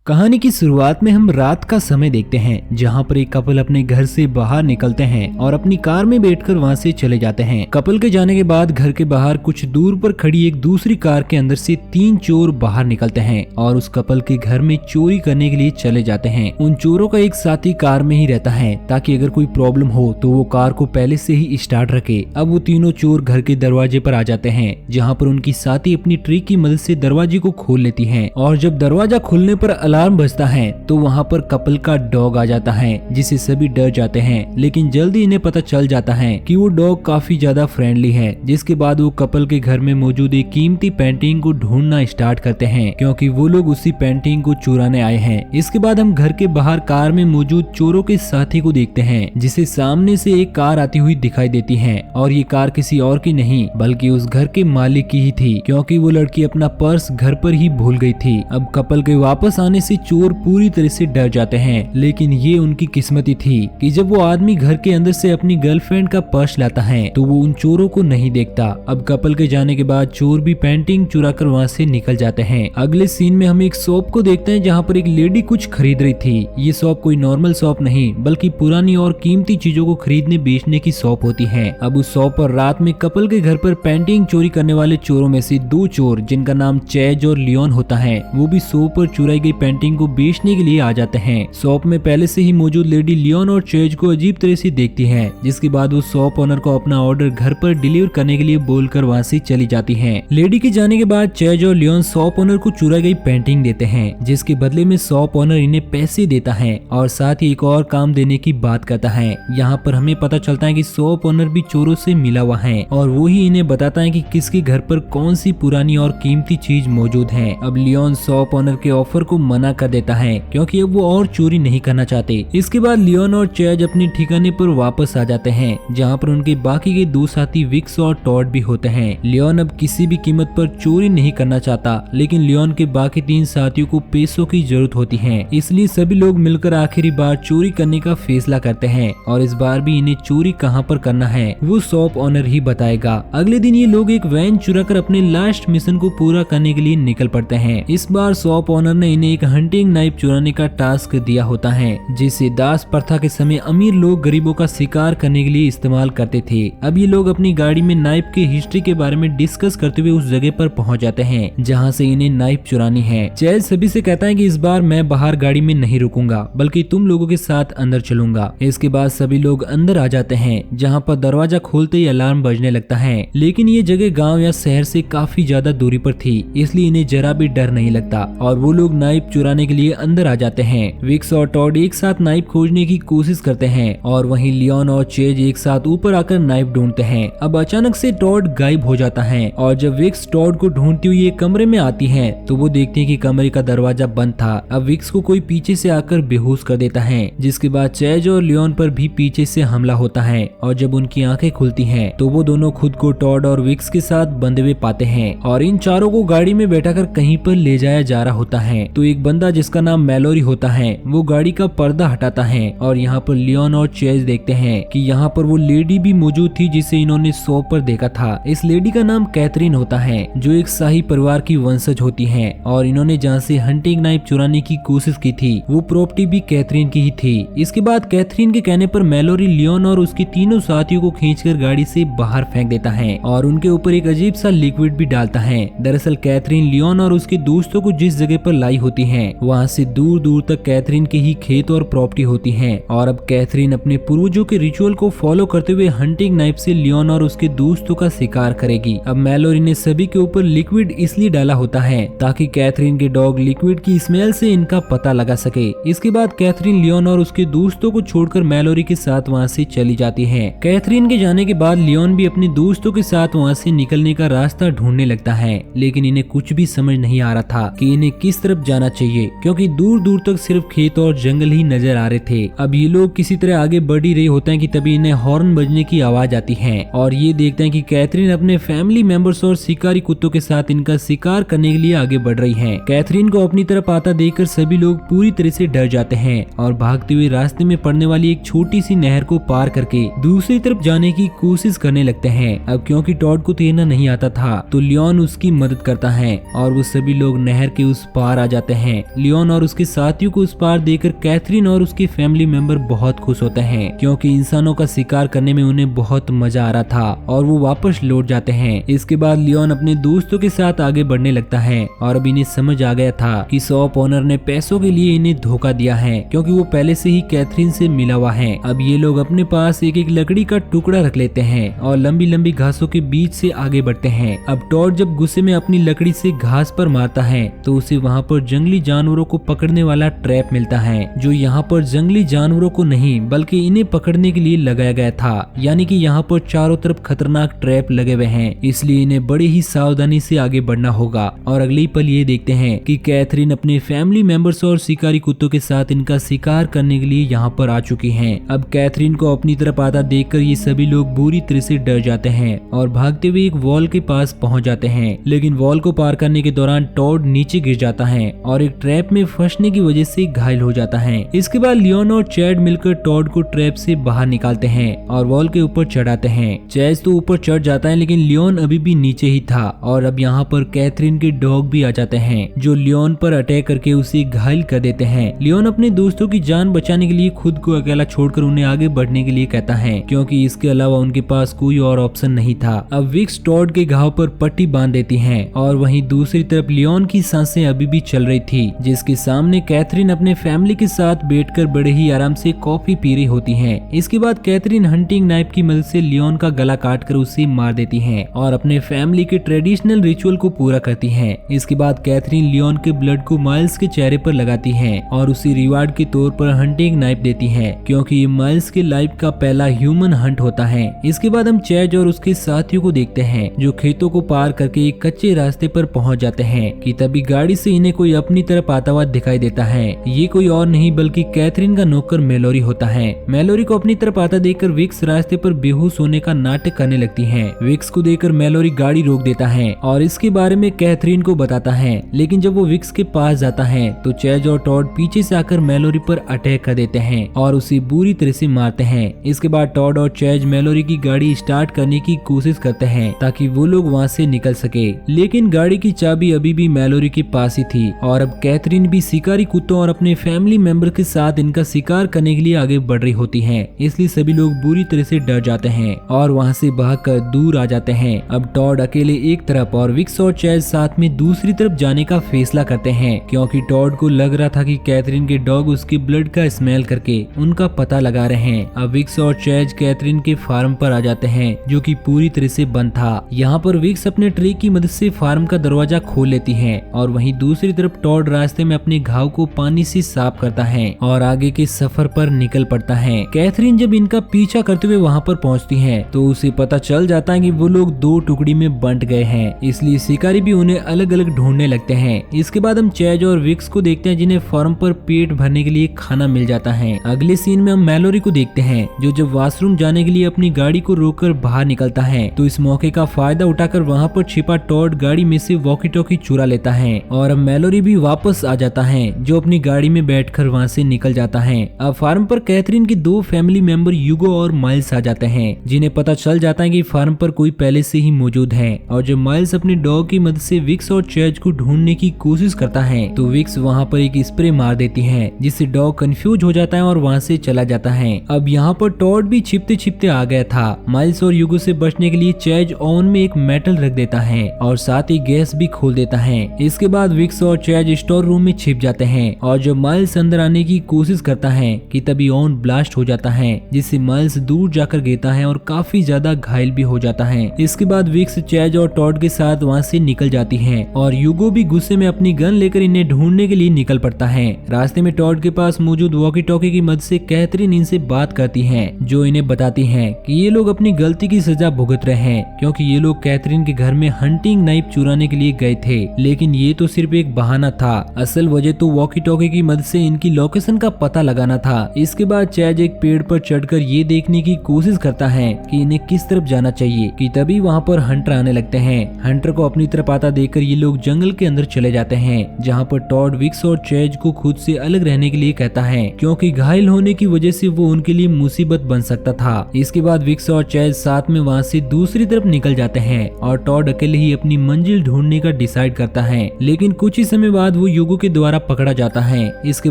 कहानी की शुरुआत में हम रात का समय देखते हैं जहां पर एक कपल अपने घर से बाहर निकलते हैं और अपनी कार में बैठकर वहां से चले जाते हैं। कपल के जाने के बाद घर के बाहर कुछ दूर पर खड़ी एक दूसरी कार के अंदर से 3 चोर बाहर निकलते हैं और उस कपल के घर में चोरी करने के लिए चले जाते हैं। उन चोरों का एक साथी कार में ही रहता है ताकि अगर कोई प्रॉब्लम हो तो वो कार को पहले से ही स्टार्ट रखे। अब वो तीनों चोर घर के दरवाजे पर आ जाते हैं जहाँ पर उनकी साथी अपनी ट्रिक की मदद से दरवाजे को खोल लेती है और जब दरवाजा खुलने पर अलार्म बजता है तो वहाँ पर कपल का डॉग आ जाता है जिसे सभी डर जाते हैं, लेकिन जल्दी इन्हें पता चल जाता है कि वो डॉग काफी ज्यादा फ्रेंडली है। जिसके बाद वो कपल के घर में मौजूद एक कीमती पेंटिंग को ढूंढना स्टार्ट करते हैं क्योंकि वो लोग उसी पेंटिंग को चुराने आए हैं। इसके बाद हम घर के बाहर कार में मौजूद चोरों के साथी को देखते हैं जिसे सामने से एक कार आती हुई दिखाई देती है और ये कार किसी और की नहीं बल्कि उस घर के मालिक की ही थी क्योंकि वो लड़की अपना पर्स घर पर ही भूल गई थी। अब कपल के वापस आने से चोर पूरी तरह से डर जाते हैं, लेकिन ये उनकी किस्मती थी कि जब वो आदमी घर के अंदर से अपनी गर्लफ्रेंड का पर्स लाता है तो वो उन चोरों को नहीं देखता। अब कपल के जाने के बाद चोर भी पेंटिंग चुरा कर वहाँ से निकल जाते हैं। अगले सीन में हम एक शॉप को देखते हैं जहाँ पर एक लेडी कुछ खरीद रही थी। ये शॉप कोई नॉर्मल शॉप नहीं बल्कि पुरानी और कीमती चीजों को खरीदने बेचने की शॉप होती है। अब उस शॉप पर रात में कपल के घर पर पेंटिंग चोरी करने वाले चोरों में से 2 चोर जिनका नाम चैज और लियोन होता है वो भी शॉप पर चुराई गई पेंटिंग को बेचने के लिए आ जाते हैं। शॉप में पहले से ही मौजूद लेडी लियोन और चेज को अजीब तरह से देखती है, जिसके बाद वो शॉप ओनर को अपना ऑर्डर घर पर डिलीवर करने के लिए बोलकर वहां से चली जाती हैं। लेडी के जाने के बाद चेज और लियोन शॉप ओनर को चुराई गई पेंटिंग देते हैं जिसके बदले में शॉप ओनर इन्हें पैसे देता है और साथ ही एक और काम देने की बात करता है। यहाँ पर हमें पता चलता है कि शॉप ओनर भी चोरों से मिला हुआ है और वो ही इन्हें बताता है कि किसके घर पर कौन सी पुरानी और कीमती चीज मौजूद है। अब लियोन शॉप ओनर के ऑफर को मना कर देता है क्योंकि अब वो और चोरी नहीं करना चाहते। इसके बाद लियोन और चैज अपने ठिकाने पर वापस आ जाते हैं जहाँ पर उनके बाकी के 2 साथी विक्स और टॉड भी होते हैं। लियोन अब किसी भी कीमत पर चोरी नहीं करना चाहता, लेकिन लियोन के बाकी 3 साथियों को पैसों की जरूरत होती है, इसलिए सभी लोग मिलकर आखिरी बार चोरी करने का फैसला करते हैं और इस बार भी इन्हें चोरी कहाँ पर करना है वो शॉप ओनर ही बताएगा। अगले दिन ये लोग एक वैन चुरा कर अपने लास्ट मिशन को पूरा करने के लिए निकल पड़ते हैं। इस बार शॉप ओनर ने इन्हें एक हंटिंग नाइफ चुराने का टास्क दिया होता है जिसे दास प्रथा के समय अमीर लोग गरीबों का शिकार करने के लिए इस्तेमाल करते थे। अब ये लोग अपनी गाड़ी में नाइफ की हिस्ट्री के बारे में डिस्कस करते हुए उस जगह पर पहुंच जाते हैं जहां से इन्हें नाइफ चुरानी है। चैज सभी से कहता है कि इस बार मैं बाहर गाड़ी में नहीं रुकूंगा बल्कि तुम लोगों के साथ अंदर चलूंगा। इसके बाद सभी लोग अंदर आ जाते हैं जहाँ पर दरवाजा खोलते ही अलार्म बजने लगता है, लेकिन ये जगह गाँव या शहर से काफी ज्यादा दूरी पर थी इसलिए इन्हें जरा भी डर नहीं लगता और वो लोग नाइफ चुराने के लिए अंदर आ जाते हैं। विक्स और टॉड एक साथ नाइफ खोजने की कोशिश करते हैं और वहीं लियोन और चेज एक साथ ऊपर आकर नाइफ ढूंढते हैं। अब अचानक से टॉड गायब हो जाता है और जब विक्स टॉड को ढूंढती हुई एक कमरे में आती है तो वो देखती है कि कमरे का दरवाजा बंद था। अब विक्स को कोई पीछे से आकर बेहोश कर देता है, जिसके बाद चेज और लियोन पर भी पीछे से हमला होता है और जब उनकी आंखें खुलती हैं तो वो दोनों खुद को टॉड और विक्स के साथ बंधे हुए पाते हैं और इन चारों को गाड़ी में बैठाकर कहीं पर ले जाया जा रहा होता है। तो एक बंदा जिसका नाम मैलोरी होता है वो गाड़ी का पर्दा हटाता है और यहाँ पर लियोन और चेज देखते हैं कि यहाँ पर वो लेडी भी मौजूद थी जिसे इन्होंने शॉप पर देखा था। इस लेडी का नाम कैथरीन होता है जो एक शाही परिवार की वंशज होती है और इन्होंने जहाँ से हंटिंग नाइफ चुराने की कोशिश की थी वो प्रॉपर्टी भी कैथरीन की ही थी। इसके बाद कैथरीन के कहने पर मैलोरी लियोन और उसके तीनों साथियों को खींचकर गाड़ी से बाहर फेंक देता है और उनके ऊपर एक अजीब सा लिक्विड भी डालता है। दरअसल कैथरीन लियोन और उसके दोस्तों को जिस जगह पर लाई होती है वहाँ से दूर दूर तक कैथरीन के ही खेत और प्रॉपर्टी होती है और अब कैथरीन अपने पूर्वजों के रिचुअल को फॉलो करते हुए हंटिंग नाइफ से लियोन और उसके दोस्तों का शिकार करेगी। अब मैलोरी ने सभी के ऊपर लिक्विड इसलिए डाला होता है ताकि कैथरीन के डॉग लिक्विड की स्मेल से इनका पता लगा सके। इसके बाद कैथरीन लियोन और उसके दोस्तों को छोड़कर मैलोरी के साथ वहाँ से चली जाती है। कैथरीन के जाने के बाद लियोन भी अपने दोस्तों के साथ वहाँ से निकलने का रास्ता ढूंढने लगता है, लेकिन इन्हें कुछ भी समझ नहीं आ रहा था कि इन्हें किस तरफ जाना चाहिए क्योंकि दूर दूर तक सिर्फ खेत और जंगल ही नजर आ रहे थे। अब ये लोग किसी तरह आगे बढ़ ही रहे होते हैं कि तभी इन्हें हॉर्न बजने की आवाज आती है और ये देखते हैं कि कैथरीन अपने फैमिली मेंबर्स और शिकारी कुत्तों के साथ इनका शिकार करने के लिए आगे बढ़ रही है। कैथरीन को अपनी तरफ आता देखकर सभी लोग पूरी तरह से डर जाते हैं और भागते हुए रास्ते में पड़ने वाली एक छोटी सी नहर को पार करके दूसरी तरफ जाने की कोशिश करने लगते हैं। अब क्योंकि टॉड को तैरना नहीं आता था तो लियोन उसकी मदद करता है और वो सभी लोग नहर के उस पार आ जाते हैं हैं। लियोन और उसके साथियों को उस पार देखकर कैथरीन और उसके फैमिली मेंबर बहुत खुश होते हैं, क्योंकि इंसानों का शिकार करने में उन्हें बहुत मजा आ रहा था और वो वापस लौट जाते हैं। इसके बाद लियोन अपने दोस्तों के साथ आगे बढ़ने लगता है और अब इन्हें समझ आ गया था कि शॉप ओनर ने पैसों के लिए इन्हें धोखा दिया है, क्योंकि वो पहले से ही कैथरीन से मिला हुआ है। अब ये लोग अपने पास एक एक लकड़ी का टुकड़ा रख लेते हैं और लंबी लंबी घासों के बीच से आगे बढ़ते हैं। अब टॉड जब गुस्से में अपनी लकड़ी से घास पर मारता है तो उसे वहाँ पर जंगली जानवरों को पकड़ने वाला ट्रैप मिलता है, जो यहाँ पर जंगली जानवरों को नहीं बल्कि इन्हें पकड़ने के लिए लगाया गया था। यानी कि यहाँ पर चारों तरफ खतरनाक ट्रैप लगे हुए हैं, इसलिए इन्हें बड़ी ही सावधानी से आगे बढ़ना होगा। और अगले पल ये देखते हैं कि कैथरीन अपने फैमिली मेंबर्स और शिकारी कुत्तों के साथ इनका शिकार करने के लिए यहाँ पर आ चुकी हैं। अब कैथरीन को अपनी तरफ आता देखकर ये सभी लोग बुरी तरह से डर जाते हैं और भागते हुए एक वॉल के पास पहुंच जाते हैं। लेकिन वॉल को पार करने के दौरान टॉड नीचे गिर जाता है और एक ट्रैप में फंसने की वजह से घायल हो जाता है। इसके बाद लियोन और चैड मिलकर टॉड को ट्रैप से बाहर निकालते हैं और वॉल के ऊपर चढ़ाते हैं। चैज तो ऊपर चढ़ जाता है, लेकिन लियोन अभी भी नीचे ही था। और अब यहाँ पर कैथरीन के डॉग भी आ जाते हैं, जो लियोन पर अटैक करके उसे घायल कर देते हैं। लियोन अपने दोस्तों की जान बचाने के लिए खुद को अकेला छोड़कर उन्हें आगे बढ़ने के लिए कहता है, क्योंकि इसके अलावा उनके पास कोई और ऑप्शन नहीं था। अब विक्स टॉड के घाव पर पट्टी बांध देती हैं और वहीं दूसरी तरफ लियोन की सांसें अभी भी चल रही थी, जिसके सामने कैथरीन अपने फैमिली के साथ बैठकर बड़े ही आराम से कॉफी पी रही होती हैं। इसके बाद कैथरीन हंटिंग नाइफ की मदद से लियोन का गला काटकर उसे मार देती हैं और अपने फैमिली के ट्रेडिशनल रिचुअल को पूरा करती हैं। इसके बाद कैथरीन लियोन के ब्लड को माइल्स के चेहरे पर लगाती है और उसे रिवार्ड के तौर पर हंटिंग नाइफ देती है, क्योंकि ये माइल्स के लाइफ का पहला ह्यूमन हंट होता है। इसके बाद हम चैज और उसके साथियों को देखते हैं, जो खेतों को पार करके एक कच्चे रास्ते पर पहुंच जाते हैं कि तभी गाड़ी से इन्हें कोई अपनी तरफ आता हुआ दिखाई देता है। ये कोई और नहीं बल्कि कैथरीन का नौकर मेलोरी होता है। मेलोरी को अपनी तरफ आता देखकर विक्स रास्ते पर बेहोश होने का नाटक करने लगती है। विक्स को देखकर मेलोरी गाड़ी रोक देता है और इसके बारे में कैथरीन को बताता है, लेकिन जब वो विक्स के पास जाता है तो चैज और टॉड पीछे से आकर मेलोरी पर अटैक कर देते हैं और उसे बुरी तरह से मारते हैं। इसके बाद टॉड और चैज मेलोरी की गाड़ी स्टार्ट करने की कोशिश करते हैं ताकि वो लोग वहाँ से निकल सके, लेकिन गाड़ी की चाबी अभी भी मेलोरी के पास ही थी। और अब कैथरीन भी शिकारी कुत्तों और अपने फैमिली मेंबर के साथ इनका शिकार करने के लिए आगे बढ़ रही होती है, इसलिए सभी लोग बुरी तरह से डर जाते हैं और वहाँ से भागकर दूर आ जाते हैं। अब टॉड अकेले एक तरफ और विक्स और चैज साथ में दूसरी तरफ जाने का फैसला करते हैं, क्योंकि टॉड को लग रहा था कि कैथरीन के डॉग उसके ब्लड का स्मेल करके उनका पता लगा रहे हैं। अब विक्स और चैज कैथरीन के फार्म पर आ जाते हैं, जो कि पूरी तरह से बंद था। यहाँ पर विक्स अपने ट्रे की मदद से फार्म का दरवाजा खोल लेती है और वहीं दूसरी तरफ टॉड रास्ते में अपने घाव को पानी से साफ करता है और आगे के सफर पर निकल पड़ता है। कैथरीन जब इनका पीछा करते हुए वहाँ पर पहुँचती है तो उसे पता चल जाता है कि वो लोग दो टुकड़ी में बंट गए हैं, इसलिए शिकारी भी उन्हें अलग अलग ढूंढने लगते हैं। इसके बाद हम चैज और विक्स को देखते हैं, जिन्हें फार्म पर पेट भरने के लिए खाना मिल जाता है। अगले सीन में हम मेलोरी को देखते हैं, जो जब वॉशरूम जाने के लिए अपनी गाड़ी को रोककर बाहर निकलता है तो इस मौके का फायदा उठाकर वहाँ पर छिपा टॉड गाड़ी में से वॉकी टॉकी चुरा लेता है और अब मेलोरी भी वापस आ जाता है, जो अपनी गाड़ी में बैठकर वहाँ से निकल जाता है। अब फार्म पर कैथरीन के दो फैमिली मेंबर यूगो और माइल्स आ जाते हैं, जिन्हें पता चल जाता है कि फार्म पर कोई पहले से ही मौजूद है। और जब माइल्स अपने डॉग की मदद से विक्स और चैज को ढूंढने की कोशिश करता है तो विक्स वहाँ पर एक स्प्रे मार देती है, जिससे डॉग कंफ्यूज हो जाता है और वहाँ से चला जाता है। अब यहाँ पर टॉड भी छिपते छिपते आ गया था। माइल्स और यूगो से बचने के लिए चैज ओवन में एक मेटल रख देता है और साथ ही गैस भी खोल देता है। इसके बाद विक्स और चैज स्टोर रूम में छिप जाते हैं और जब माइल्स अंदर आने की कोशिश करता है कि तभी ओवन ब्लास्ट हो जाता है, जिससे माइल्स दूर जाकर गिरता है और काफी ज्यादा घायल भी हो जाता है। इसके बाद विक्स चैज और टॉड के साथ वहाँ से निकल जाती है और यूगो भी गुस्से में अपनी गन लेकर इन्हें ढूंढने के लिए निकल पड़ता है। रास्ते में टॉड के पास मौजूद वॉकी टॉकी की मदद से कैथरीन इनसे बात करती है, जो इन्हें बताती है कि ये लोग अपनी गलती की सजा भुगत रहे हैं, क्योंकि ये लोग कैथरीन के घर में हंटिंग नाइफ चुराने के लिए गए थे, लेकिन ये तो सिर्फ एक बहाना था। असल वजह तो वॉकी टॉकी की मदद से इनकी लोकेशन का पता लगाना था। इसके बाद चैज एक पेड़ पर चढ़कर ये देखने की कोशिश करता है कि इन्हें किस तरफ जाना चाहिए कि तभी वहाँ पर हंटर आने लगते हैं। हंटर को अपनी तरफ आता देखकर ये लोग जंगल के अंदर चले जाते हैं, जहाँ पर टॉड विक्स और चैज को खुद से अलग रहने के लिए कहता है, क्योंकि घायल होने की वजह से वो उनके लिए मुसीबत बन सकता था। इसके बाद विक्स और चैज साथ में वहाँ से दूसरी तरफ निकल जाते हैं और टॉड अकेले ही अपनी मंजिल ढूंढने का डिसाइड करता है, लेकिन कुछ ही समय बाद वो यूगो के द्वारा पकड़ा जाता है। इसके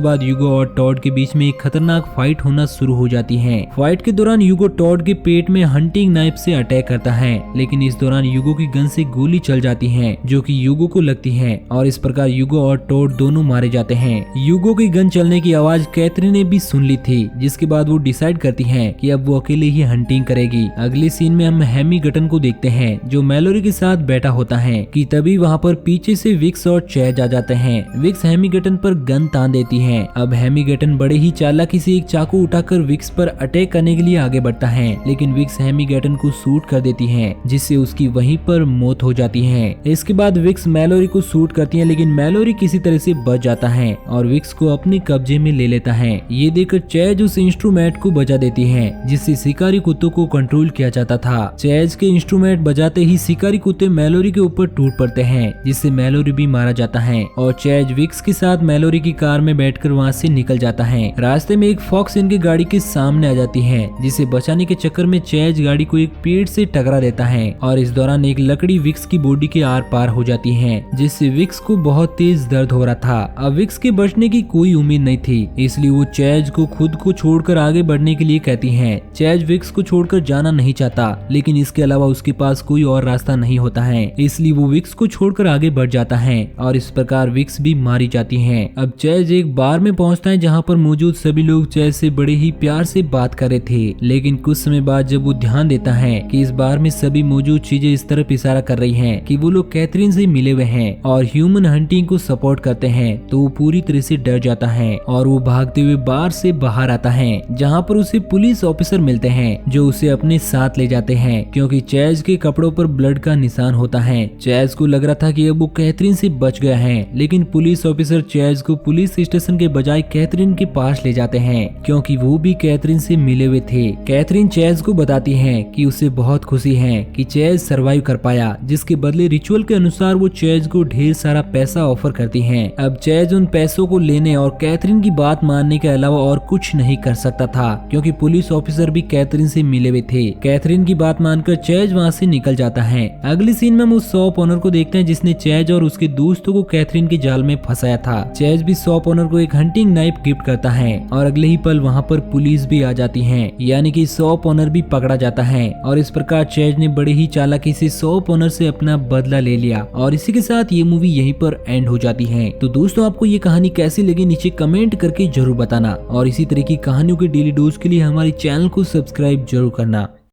बाद यूगो और टॉड के बीच में एक खतरनाक फाइट होना शुरू हो जाती है। फाइट के दौरान यूगो टॉड के पेट में हंटिंग नाइफ से अटैक करता है, लेकिन इस दौरान यूगो की गन से गोली चल जाती है जो कि यूगो को लगती है और इस प्रकार यूगो और टॉड दोनों मारे जाते हैं। यूगो की गन चलने की आवाज कैथरीन ने भी सुन ली थी, जिसके बाद वो डिसाइड करती है कि अब वो अकेले ही हंटिंग करेगी। अगले सीन में हम हैमिगटन को देखते हैं जो मैलोरी के साथ बैठा होता है कि तभी वहाँ पर पीछे से विक्स और चैज आ जाते हैं। विक्स हैमिगटन पर गन तान देती है। अब हैमिगटन बड़े ही चालाकी से एक चाकू उठाकर विक्स पर अटैक करने के लिए आगे बढ़ता है, लेकिन विक्स हैमिगटन को शूट कर देती है जिससे उसकी वहीं पर मौत हो जाती है। इसके बाद विक्स मैलोरी को शूट करती है, लेकिन मैलोरी किसी तरह से बच जाता है और विक्स को अपने कब्जे में ले लेता है। ये देखकर चैज उस इंस्ट्रूमेंट को बजा देती है जिससे शिकारी कुत्तों को कंट्रोल किया जाता था। चैज के इंस्ट्रूमेंट बजाते ही शिकारी कुत्ते मैलोरी के ऊपर टूट पड़ते हैं, जिससे मैलोरी भी मारा जाता है और चैज विक्स के साथ मैलोरी की कार में बैठकर वहाँ से निकल जाता है। रास्ते में एक फॉक्स इनकी गाड़ी के सामने आ जाती है, जिसे बचाने के चक्कर में चैज गाड़ी को एक पेड़ से टकरा देता है और इस दौरान एक लकड़ी विक्स की बॉडी के आर पार हो जाती है, जिससे विक्स को बहुत तेज दर्द हो रहा था। अब विक्स के बचने की कोई उम्मीद नहीं थी, इसलिए वो चैज को खुद को छोड़कर आगे बढ़ने के लिए कहती है। चैज विक्स को छोड़कर जाना नहीं चाहता, लेकिन इसके अलावा उसके पास कोई और रास्ता नहीं होता है, इसलिए वो विक्स को छोड़कर आगे बढ़ जाता है और इस प्रकार विक्स भी मारी जाती है। अब चैज एक बार में पहुंचता है जहाँ पर मौजूद सभी लोग चैज से बड़े ही प्यार से बात कर रहे थे, लेकिन कुछ समय बाद जब वो ध्यान देता है कि इस बार में सभी मौजूद चीजें इस तरफ इशारा कर रही हैं कि वो लोग कैथरीन से मिले हुए हैं और ह्यूमन हंटिंग को सपोर्ट करते हैं, तो वो पूरी तरह से डर जाता है और वो भागते हुए बार से बाहर आता है, जहाँ पर उसे पुलिस ऑफिसर मिलते हैं जो उसे अपने साथ ले जाते हैं क्योंकि चैज के कपड़ों पर ब्लड का निशान होता है। चैज को लग रहा था कि अब वो कैथरीन से बच गया है, लेकिन पुलिस ऑफिसर चैज को पुलिस स्टेशन के बजाय कैथरीन के पास ले जाते हैं क्योंकि वो भी कैथरीन से मिले हुए थे। कैथरीन चैज को बताती है कि उसे बहुत खुशी है कि चैज सरवाइव कर पाया, जिसके बदले रिचुअल के अनुसार वो चैज को ढेर सारा पैसा ऑफर करती है। अब चैज उन पैसों को लेने और कैथरीन की बात मानने के अलावा और कुछ नहीं कर सकता था क्योंकि पुलिस ऑफिसर भी कैथरीन से मिले हुए थे। कैथरीन की बात मानकर चैज वहाँ से निकल जाता है। अगली सीन में हम उस शॉप ओनर को देखते हैं जिसने चैज और उसके दोस्तों को कैथरीन के जाल में फंसाया था। चैज भी शॉप ओनर को एक हंटिंग नाइफ गिफ्ट करता है और अगले ही पल वहाँ पर पुलिस भी आ जाती है, यानी कि शॉप ओनर भी पकड़ा जाता है और इस प्रकार चैज ने बड़े ही चालाकी से शॉप ओनर से अपना बदला ले लिया और इसी के साथ ये मूवी यहीं पर एंड हो जाती है। तो दोस्तों आपको ये कहानी कैसी लगी नीचे कमेंट करके जरूर बताना और इसी तरह की कहानियों के डेली डोज के लिए हमारे चैनल को सब्सक्राइब जरूर करना।